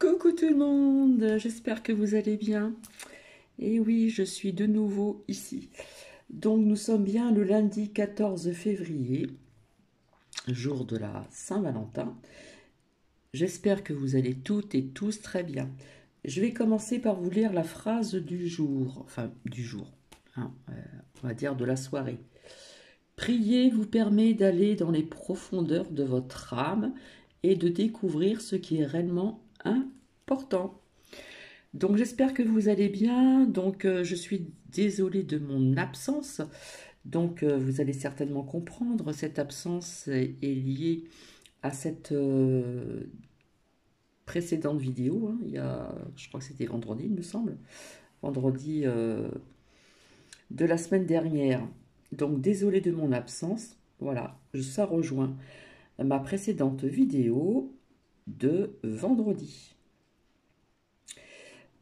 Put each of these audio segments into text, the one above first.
Coucou tout le monde, j'espère que vous allez bien. Et oui, je suis de nouveau ici. Donc nous sommes bien le lundi 14 février, jour de la Saint-Valentin. J'espère que vous allez toutes et tous très bien. Je vais commencer par vous lire la phrase du jour, enfin du jour, on va dire de la soirée. Prier vous permet d'aller dans les profondeurs de votre âme et de découvrir ce qui est réellement important. Donc j'espère que vous allez bien. Donc je suis désolée de mon absence. Donc vous allez certainement comprendre, cette absence est liée à cette précédente vidéo. Il y a, je crois que c'était vendredi, il me semble. Vendredi de la semaine dernière. Donc désolée de mon absence. Voilà, ça rejoint ma précédente vidéo de vendredi.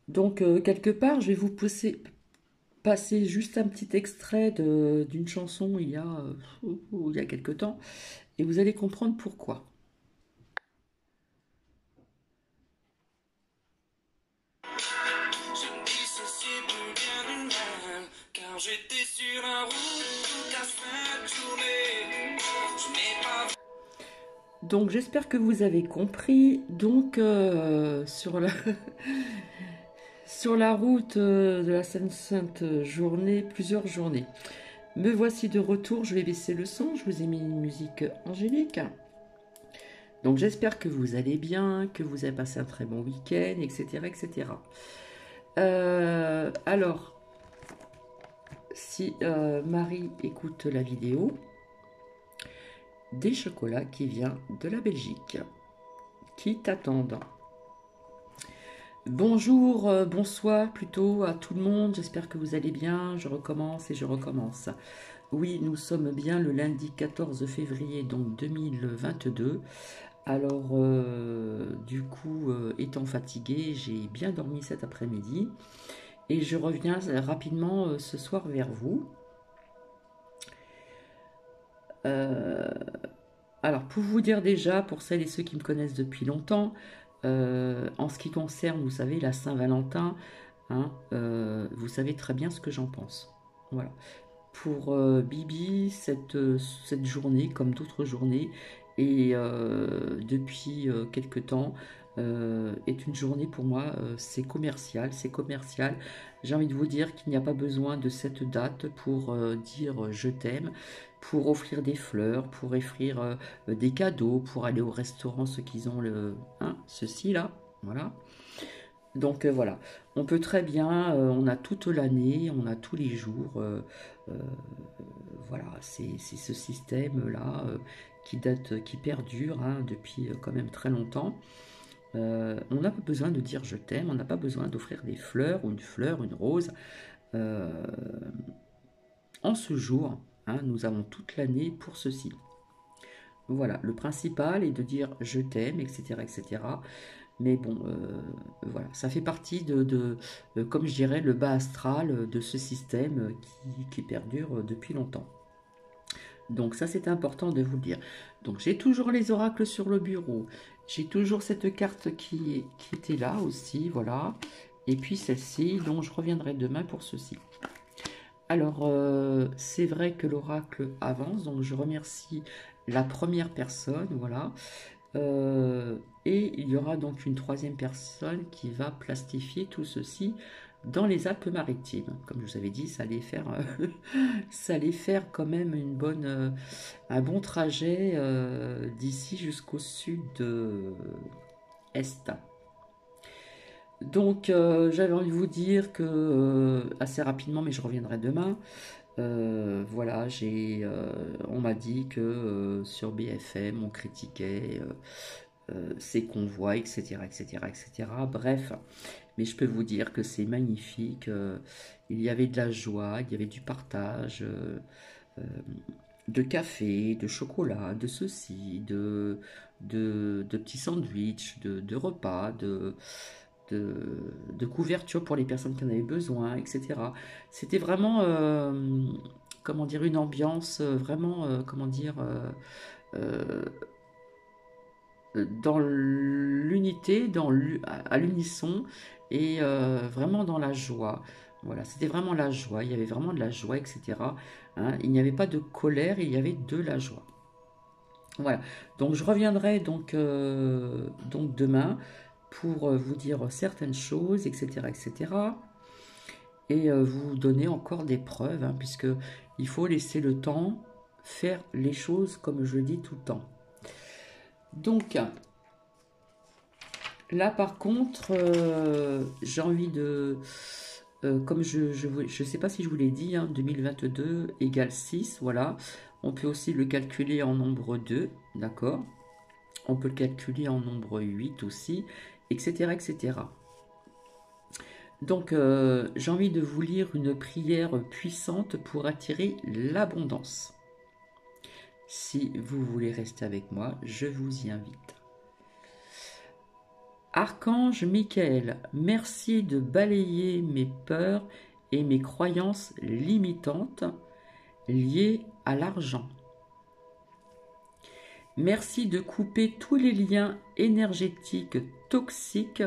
Donc, quelque part, je vais vous passer juste un petit extrait d'une chanson il y a quelque temps, et vous allez comprendre pourquoi. Je me dissociais plus bien du mal, car j'étais sur la route toute la sainte journée. Je n'ai pas... Donc, j'espère que vous avez compris. Donc, sur la route de la Sainte Journée, plusieurs journées. Me voici de retour, je vais baisser le son, je vous ai mis une musique angélique. Donc j'espère que vous allez bien, que vous avez passé un très bon week-end, etc. etc. Alors, si Marie écoute la vidéo, des chocolats qui viennent de la Belgique, qui t'attendent. Bonjour, bonsoir plutôt à tout le monde, j'espère que vous allez bien, je recommence et je recommence. Oui, nous sommes bien le lundi 14 février, donc 2022. Alors, du coup, étant fatiguée, j'ai bien dormi cet après-midi. Et je reviens rapidement ce soir vers vous. Alors, pour vous dire déjà, pour celles et ceux qui me connaissent depuis longtemps, en ce qui concerne, vous savez, la Saint-Valentin, vous savez très bien ce que j'en pense. Voilà. Pour Bibi, cette journée, comme d'autres journées, et depuis quelque temps, est une journée pour moi, c'est commercial, c'est commercial. J'ai envie de vous dire qu'il n'y a pas besoin de cette date pour dire je t'aime, pour offrir des fleurs, pour offrir des cadeaux, pour aller au restaurant, ceux qui ont ceci là, voilà. Donc voilà, on peut très bien, on a toute l'année, on a tous les jours, euh, voilà, c'est ce système-là qui perdure depuis quand même très longtemps. On n'a pas besoin de dire je t'aime, on n'a pas besoin d'offrir des fleurs ou une fleur, une rose. Euh, en ce jour, nous avons toute l'année pour ceci. Voilà, le principal est de dire je t'aime, etc., etc. Mais bon, voilà, ça fait partie comme je dirais, le bas astral de ce système qui perdure depuis longtemps. Donc ça, c'est important de vous le dire. Donc j'ai toujours les oracles sur le bureau. J'ai toujours cette carte qui était là aussi, voilà. Et puis celle-ci, dont je reviendrai demain pour ceci. Alors, c'est vrai que l'oracle avance, donc je remercie la première personne, voilà. Et il y aura donc une troisième personne qui va plastifier tout ceci dans les Alpes-Maritimes. Comme je vous avais dit, ça allait faire, ça allait faire quand même un bon trajet d'ici jusqu'au sud-est. Donc j'avais envie de vous dire que assez rapidement, mais je reviendrai demain. Voilà, on m'a dit que sur BFM on critiquait ces convois, etc., etc., etc. Bref, mais je peux vous dire que c'est magnifique. Il y avait de la joie, il y avait du partage, euh, de café, de chocolat, de ceci, de petits sandwichs, de repas, de couverture pour les personnes qui en avaient besoin, etc. C'était vraiment, comment dire, une ambiance vraiment, comment dire, dans l'unité, à l'unisson et vraiment dans la joie. Voilà, c'était vraiment la joie, il y avait vraiment de la joie, etc. Hein, il n'y avait pas de colère, il y avait de la joie. Voilà, donc je reviendrai donc demain pour vous dire certaines choses, etc., etc. Et vous donner encore des preuves, hein, puisque il faut laisser le temps faire les choses comme je le dis tout le temps. Donc, là par contre, j'ai envie de... comme je sais pas si je vous l'ai dit, hein, 2022 égale 6, voilà. On peut aussi le calculer en nombre 2, d'accord? On peut le calculer en nombre 8 aussi, etc., etc. Donc, j'ai envie de vous lire une prière puissante pour attirer l'abondance. Si vous voulez rester avec moi, je vous y invite. Archange Michael, merci de balayer mes peurs et mes croyances limitantes liées à l'argent. Merci de couper tous les liens énergétiques toxiques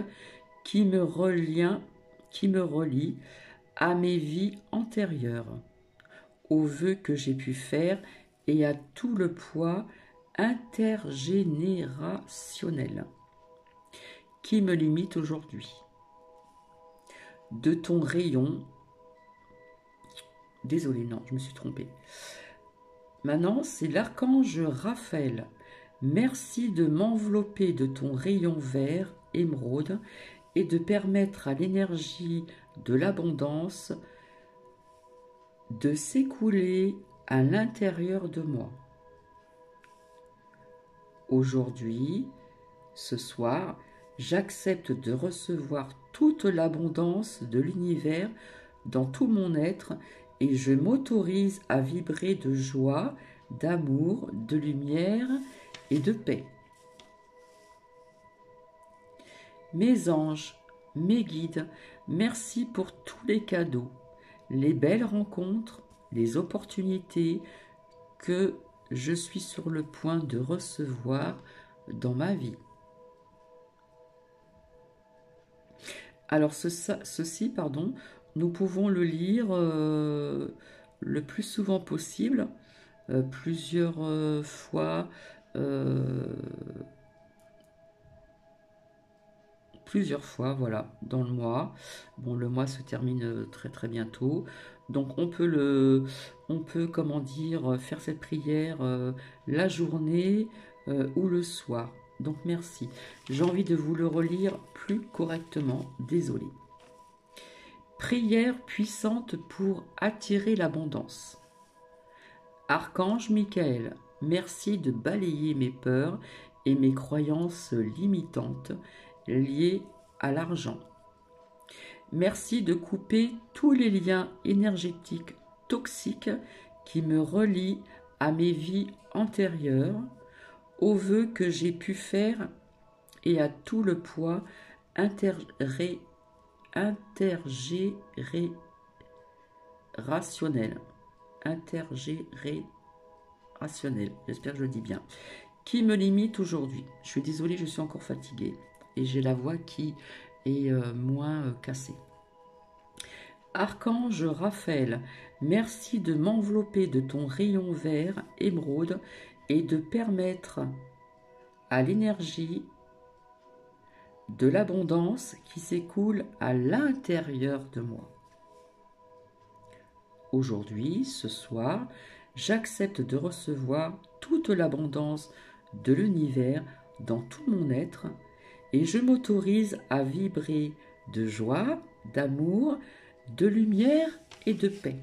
qui me relient à mes vies antérieures, aux vœux que j'ai pu faire et à tout le poids intergénérationnel qui me limite aujourd'hui. De ton rayon, désolé, non, je me suis trompée. Maintenant, c'est l'archange Raphaël. Merci de m'envelopper de ton rayon vert, émeraude, et de permettre à l'énergie de l'abondance de s'écouler à l'intérieur de moi. Aujourd'hui, ce soir, j'accepte de recevoir toute l'abondance de l'univers dans tout mon être et je m'autorise à vibrer de joie, d'amour, de lumière et de paix. Mes anges, mes guides, merci pour tous les cadeaux, les belles rencontres, les opportunités que je suis sur le point de recevoir dans ma vie. Alors ceci, nous pouvons le lire le plus souvent possible, plusieurs fois, voilà, dans le mois. Bon, le mois se termine très très bientôt, donc on peut comment dire, faire cette prière la journée ou le soir. Donc merci. J'ai envie de vous le relire plus correctement, désolé. Prière puissante pour attirer l'abondance. Archange Michael, merci de balayer mes peurs et mes croyances limitantes liées à l'argent. Merci de couper tous les liens énergétiques toxiques qui me relient à mes vies antérieures, aux vœux que j'ai pu faire et à tout le poids intergénérationnel. J'espère que je le dis bien. Qui me limite aujourd'hui. Je suis désolée, je suis encore fatiguée et j'ai la voix qui est moins cassée. Archange Raphaël, merci de m'envelopper de ton rayon vert émeraude et de permettre à l'énergie de l'abondance qui s'écoule à l'intérieur de moi. Aujourd'hui, ce soir, j'accepte de recevoir toute l'abondance de l'univers dans tout mon être et je m'autorise à vibrer de joie, d'amour, de lumière et de paix.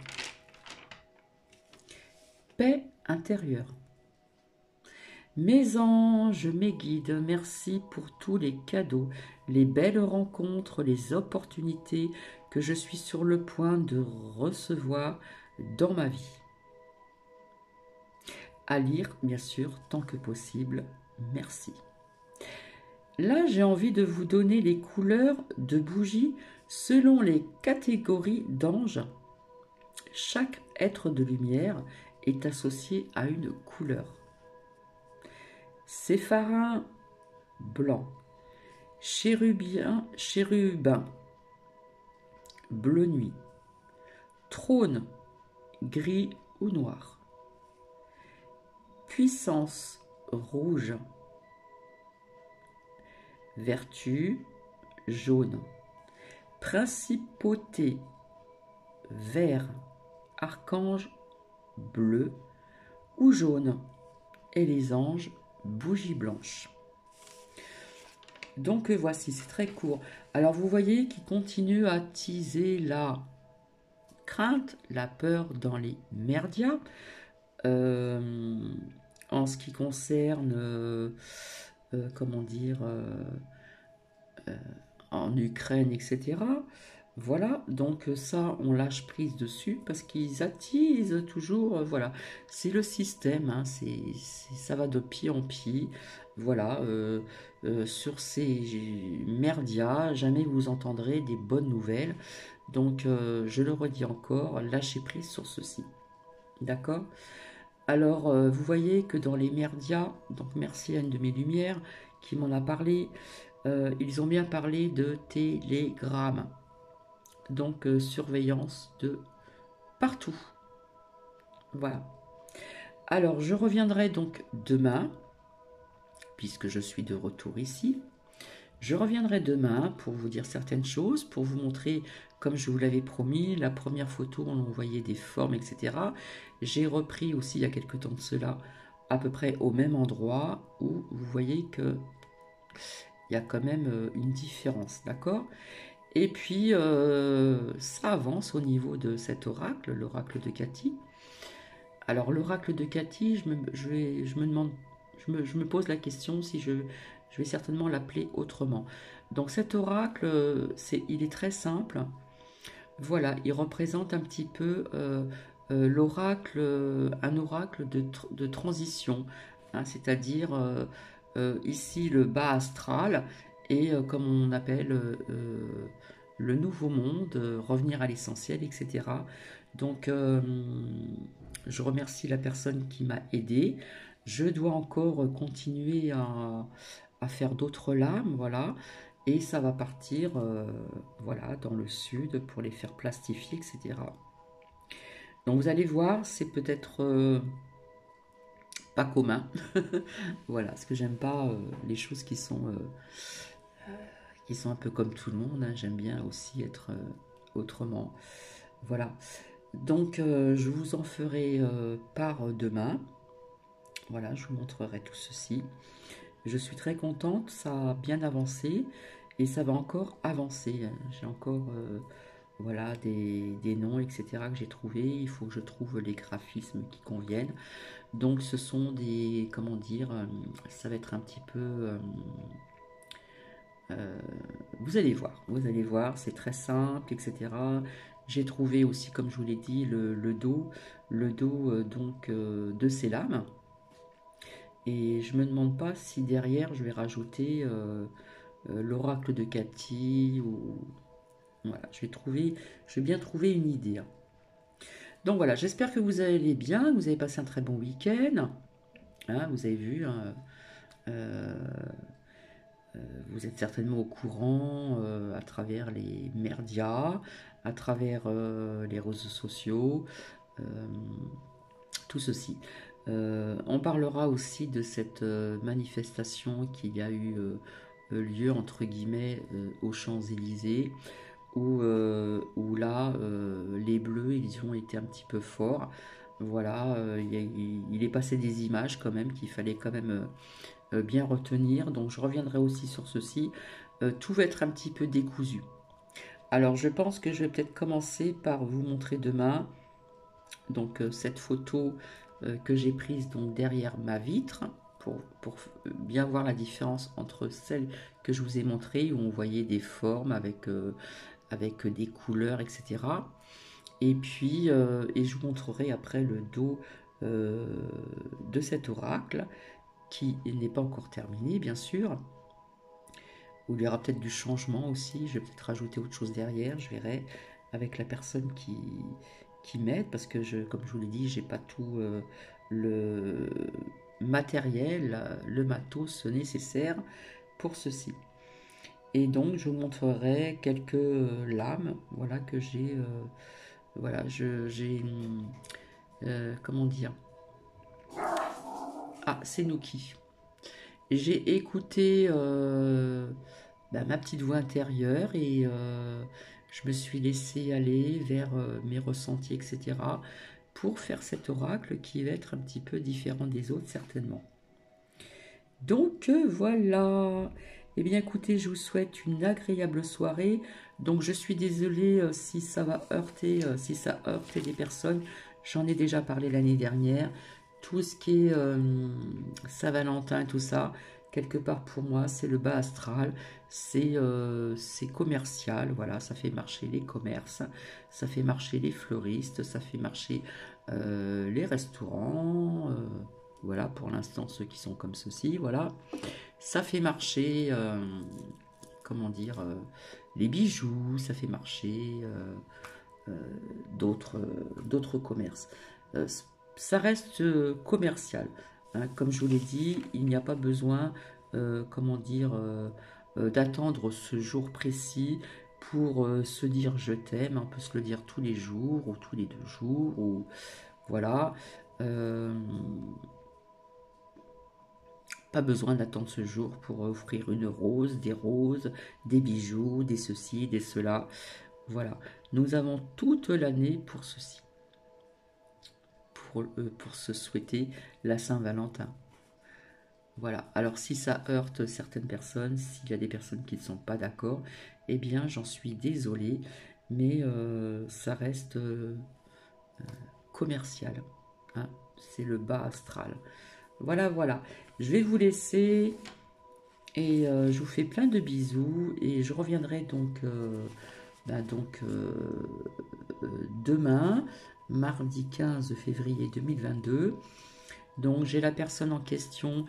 Paix intérieure. Mes anges, mes guides, merci pour tous les cadeaux, les belles rencontres, les opportunités que je suis sur le point de recevoir dans ma vie. À lire, bien sûr, tant que possible. Merci. Là, j'ai envie de vous donner les couleurs de bougies selon les catégories d'anges. Chaque être de lumière est associé à une couleur. Sépharin, blanc. Chérubin, bleu nuit. Trône, gris ou noir. Puissance, rouge. Vertu, jaune. Principauté, vert. Archange, bleu ou jaune. Et les anges, bougie blanche. Donc voici, c'est très court. Alors vous voyez qu'il continue à teaser la crainte, la peur dans les merdias. En ce qui concerne, comment dire, en Ukraine, etc. Voilà, donc ça, on lâche prise dessus parce qu'ils attisent toujours, voilà, c'est le système, hein, ça va de pis en pis, voilà, sur ces merdias, jamais vous entendrez des bonnes nouvelles, donc je le redis encore, lâchez prise sur ceci, d'accord? Alors, vous voyez que dans les merdias, donc merci à une de mes lumières qui m'en a parlé, ils ont bien parlé de télégramme. Donc surveillance de partout. Voilà. Alors je reviendrai donc demain, puisque je suis de retour ici. Je reviendrai demain pour vous dire certaines choses, pour vous montrer, comme je vous l'avais promis, la première photo, on voyait des formes, etc. J'ai repris aussi il y a quelques temps de cela, à peu près au même endroit, où vous voyez que il y a quand même une différence, d'accord? Et puis, ça avance au niveau de cet oracle, l'oracle de Cathy. Alors, l'oracle de Cathy, je me demande, je me pose la question si je vais certainement l'appeler autrement. Donc, cet oracle, il est très simple. Voilà, il représente un petit peu l'oracle, un oracle de transition, hein, c'est-à-dire ici le bas astral et comme on appelle le nouveau monde, revenir à l'essentiel, etc. Donc, je remercie la personne qui m'a aidé. Je dois encore continuer à faire d'autres lames, voilà. Et ça va partir, voilà, dans le sud pour les faire plastifier, etc. Donc vous allez voir, c'est peut-être pas commun. Voilà, parce que j'aime pas les choses qui sont un peu comme tout le monde, hein. J'aime bien aussi être autrement. Voilà. Donc je vous en ferai part demain. Voilà, je vous montrerai tout ceci. Je suis très contente, ça a bien avancé et ça va encore avancer. J'ai encore voilà, des noms, etc. que j'ai trouvés. Il faut que je trouve les graphismes qui conviennent. Donc ce sont des, comment dire, ça va être un petit peu... vous allez voir, c'est très simple, etc. J'ai trouvé aussi, comme je vous l'ai dit, le dos donc de ces lames. Et je me demande pas si derrière je vais rajouter l'oracle de Cathy ou voilà, je vais bien trouver une idée, hein. Donc voilà, j'espère que vous allez bien, que vous avez passé un très bon week-end, hein, vous avez vu, hein, euh, vous êtes certainement au courant à travers les médias, à travers les réseaux sociaux, euh, tout ceci. On parlera aussi de cette manifestation qu'il y a eu lieu entre guillemets aux Champs-Élysées où là les bleus ils ont été un petit peu forts. Voilà, il est passé des images quand même qu'il fallait quand même bien retenir. Donc je reviendrai aussi sur ceci. Tout va être un petit peu décousu. Alors je pense que je vais peut-être commencer par vous montrer demain donc cette photo que j'ai prise donc derrière ma vitre pour bien voir la différence entre celle que je vous ai montrée où on voyait des formes avec des couleurs, etc. Et puis, et je vous montrerai après le dos de cet oracle qui n'est pas encore terminé, bien sûr. Où il y aura peut-être du changement aussi. Je vais peut-être rajouter autre chose derrière. Je verrai avec la personne qui m'aide parce que, comme je vous l'ai dit, j'ai pas tout le matériel, le matos nécessaire pour ceci. Et donc, je vous montrerai quelques lames, voilà, que j'ai, voilà, j'ai, comment dire, ah, c'est Nuki. J'ai écouté ma petite voix intérieure et je me suis laissée aller vers mes ressentis, etc. pour faire cet oracle qui va être un petit peu différent des autres, certainement. Donc voilà. Eh bien écoutez, je vous souhaite une agréable soirée. Donc je suis désolée si ça va heurter, si ça heurte des personnes. J'en ai déjà parlé l'année dernière. Tout ce qui est Saint-Valentin, tout ça, quelque part pour moi, c'est le bas astral. C'est commercial, voilà, ça fait marcher les commerces, ça fait marcher les fleuristes, ça fait marcher les restaurants. Voilà, pour l'instant, ceux qui sont comme ceci, voilà. Ça fait marcher, comment dire, les bijoux, ça fait marcher d'autres commerces. Euh, Ça reste commercial, hein. Comme je vous l'ai dit, il n'y a pas besoin, comment dire, d'attendre ce jour précis pour se dire je t'aime. On peut se le dire tous les jours ou tous les 2 jours, ou voilà. Euh, Pas besoin d'attendre ce jour pour offrir une rose, des bijoux, des ceci, des cela. Voilà, nous avons toute l'année pour ceci, pour se souhaiter la Saint-Valentin. Voilà, alors si ça heurte certaines personnes, s'il y a des personnes qui ne sont pas d'accord, eh bien j'en suis désolée, mais ça reste commercial, hein. C'est le bas astral. Voilà, voilà. Je vais vous laisser. Et je vous fais plein de bisous et je reviendrai demain, mardi 15 février 2022. Donc j'ai la personne en question,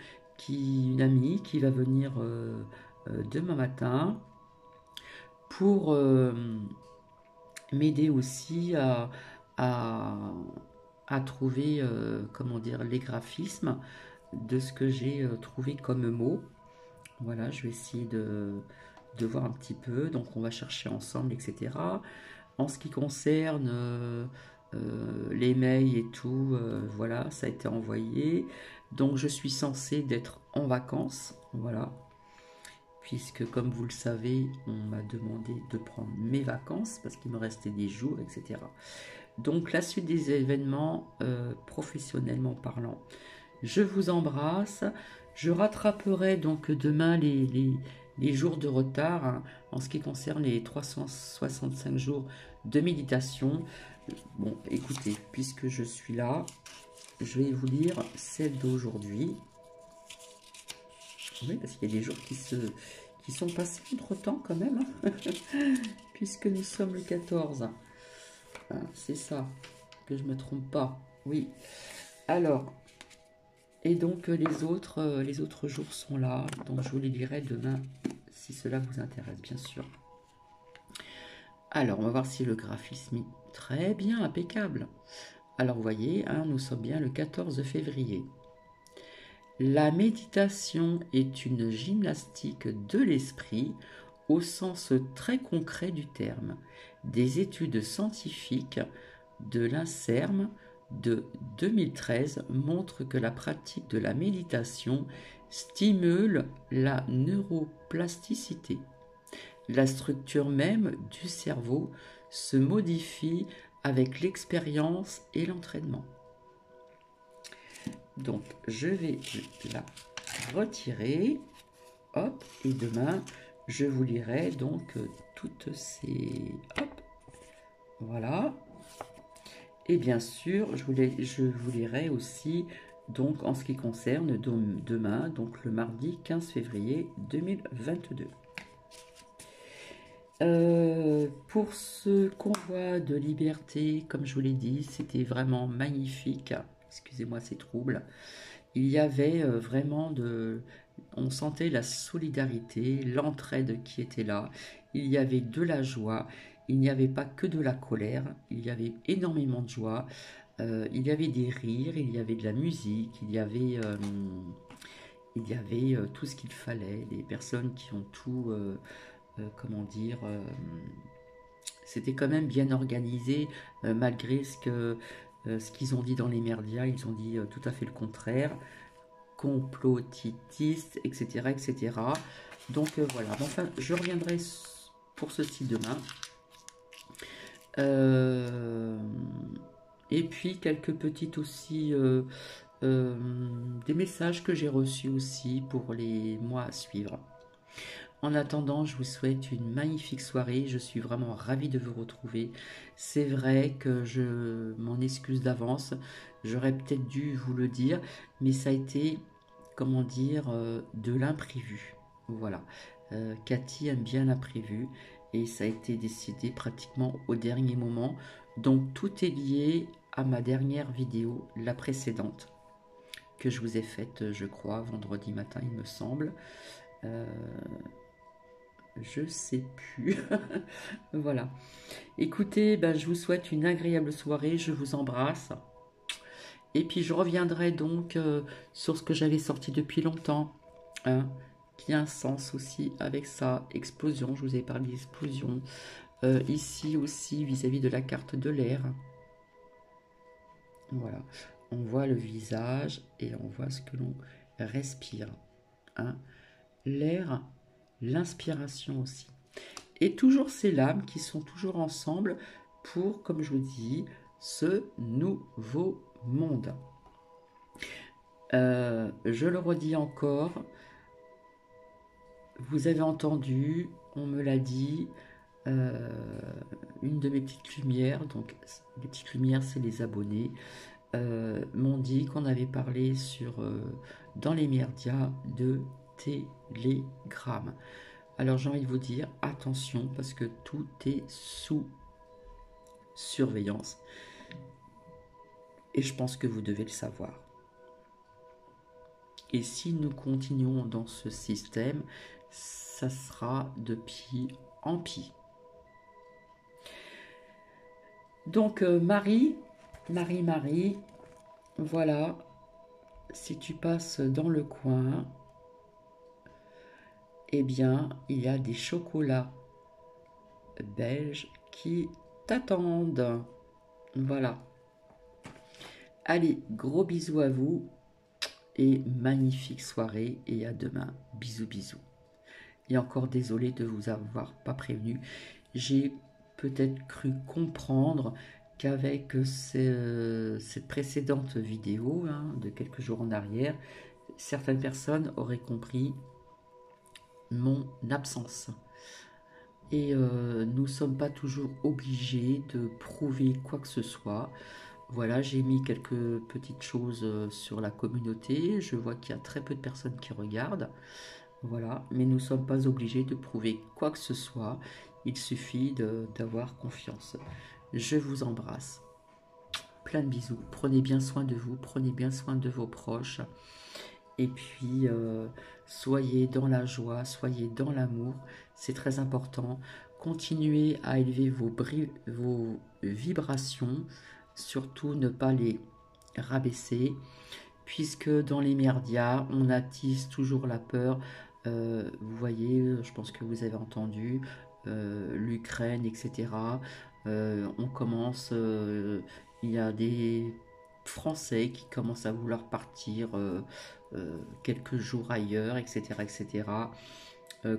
une amie, qui va venir demain matin pour m'aider aussi à, à trouver, comment dire, les graphismes de ce que j'ai trouvé comme mots. Voilà, je vais essayer de voir un petit peu. Donc, on va chercher ensemble, etc. En ce qui concerne les mails et tout, voilà, ça a été envoyé. Donc, je suis censée d'être en vacances. Voilà, puisque, comme vous le savez, on m'a demandé de prendre mes vacances parce qu'il me restait des jours, etc. Donc, la suite des événements, professionnellement parlant. Je vous embrasse. Je rattraperai donc demain les jours de retard, hein, en ce qui concerne les 365 jours de méditation. Bon, écoutez, puisque je suis là, je vais vous lire celle d'aujourd'hui. Oui, parce qu'il y a des jours qui sont passés entre-temps quand même, hein, puisque nous sommes le 14. Hein, c'est ça, que je ne me trompe pas. Oui. Alors, et donc les autres jours sont là, donc je vous les lirai demain si cela vous intéresse, bien sûr. Alors, on va voir si le graphisme est très bien, impeccable. Alors, vous voyez, hein, nous sommes bien le 14 février. La méditation est une gymnastique de l'esprit au sens très concret du terme. Des études scientifiques de l'INSERM de 2013 montrent que la pratique de la méditation stimule la neuroplasticité. La structure même du cerveau se modifie avec l'expérience et l'entraînement. Donc, je vais la retirer. Hop, et demain, je vous lirai donc toutes ces... Hop, voilà. Et bien sûr, je vous lirai aussi, donc, en ce qui concerne demain, donc le mardi 15 février 2022. Pour ce convoi de liberté, comme je vous l'ai dit, c'était vraiment magnifique. Excusez-moi ces troubles. Il y avait vraiment on sentait la solidarité, l'entraide qui était là. Il y avait de la joie. Il n'y avait pas que de la colère. Il y avait énormément de joie. Il y avait des rires. Il y avait de la musique. Il y avait tout ce qu'il fallait. Les personnes qui ont tout comment dire, c'était quand même bien organisé, malgré ce qu'ils ont dit dans les médias. Ils ont dit tout à fait le contraire, complotiste, etc., etc. Donc voilà, bon, enfin, je reviendrai pour ceci demain. Et puis quelques petites aussi, des messages que j'ai reçus aussi pour les mois à suivre. En attendant, je vous souhaite une magnifique soirée. Je suis vraiment ravie de vous retrouver. C'est vrai que je m'en excuse d'avance. J'aurais peut-être dû vous le dire, mais ça a été, comment dire, de l'imprévu. Voilà. Cathy aime bien l'imprévu et ça a été décidé pratiquement au dernier moment. Donc tout est lié à ma dernière vidéo, la précédente, que je vous ai faite, je crois, vendredi matin, il me semble. Je sais plus. Voilà. Écoutez, ben, je vous souhaite une agréable soirée. Je vous embrasse. Et puis je reviendrai donc sur ce que j'avais sorti depuis longtemps, hein, qui a un sens aussi avec ça. Explosion, je vous ai parlé d'explosion. Ici aussi, vis-à-vis de la carte de l'air. Voilà. On voit le visage et on voit ce que l'on respire. Hein. L'air, l'inspiration aussi. Et toujours ces lames qui sont toujours ensemble pour, comme je vous dis, ce nouveau monde. Je le redis encore, vous avez entendu, on me l'a dit, une de mes petites lumières, donc les petites lumières c'est les abonnés, m'ont dit qu'on avait parlé dans les médias de Telegram. Alors j'ai envie de vous dire attention parce que tout est sous surveillance et je pense que vous devez le savoir. Et si nous continuons dans ce système, ça sera de pis en pis. Donc Marie, voilà, si tu passes dans le coin, eh bien, il y a des chocolats belges qui t'attendent. Voilà. Allez, gros bisous à vous et magnifique soirée et à demain. Bisous, bisous. Et encore désolé de vous avoir pas prévenu. J'ai peut-être cru comprendre qu'avec cette précédente vidéo, hein, de quelques jours en arrière, certaines personnes auraient compris mon absence. Et nous ne sommes pas toujours obligés de prouver quoi que ce soit. Voilà, j'ai mis quelques petites choses sur la communauté. Je vois qu'il y a très peu de personnes qui regardent. Voilà, mais nous ne sommes pas obligés de prouver quoi que ce soit. Il suffit d'avoir confiance. Je vous embrasse. Plein de bisous. Prenez bien soin de vous. Prenez bien soin de vos proches. Et puis, soyez dans la joie, soyez dans l'amour, c'est très important. Continuez à élever vos vibrations, surtout ne pas les rabaisser, puisque dans les médias, on attise toujours la peur. Vous voyez, je pense que vous avez entendu, l'Ukraine, etc. On commence, il y a des Français qui commencent à vouloir partir quelques jours ailleurs, etc. etc.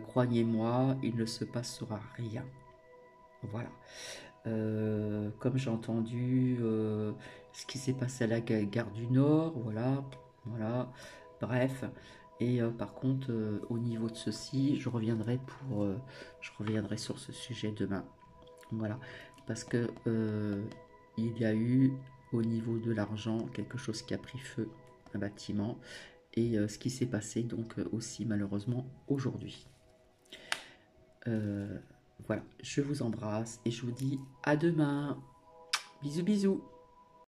Croyez-moi, il ne se passera rien. Voilà. Comme j'ai entendu ce qui s'est passé à la gare du Nord, voilà, voilà. Bref. Et par contre, au niveau de ceci, je reviendrai sur ce sujet demain. Voilà, parce que il y a eu au niveau de l'argent quelque chose qui a pris feu, un bâtiment, et ce qui s'est passé donc aussi malheureusement aujourd'hui. Voilà, je vous embrasse et je vous dis à demain. Bisous bisous.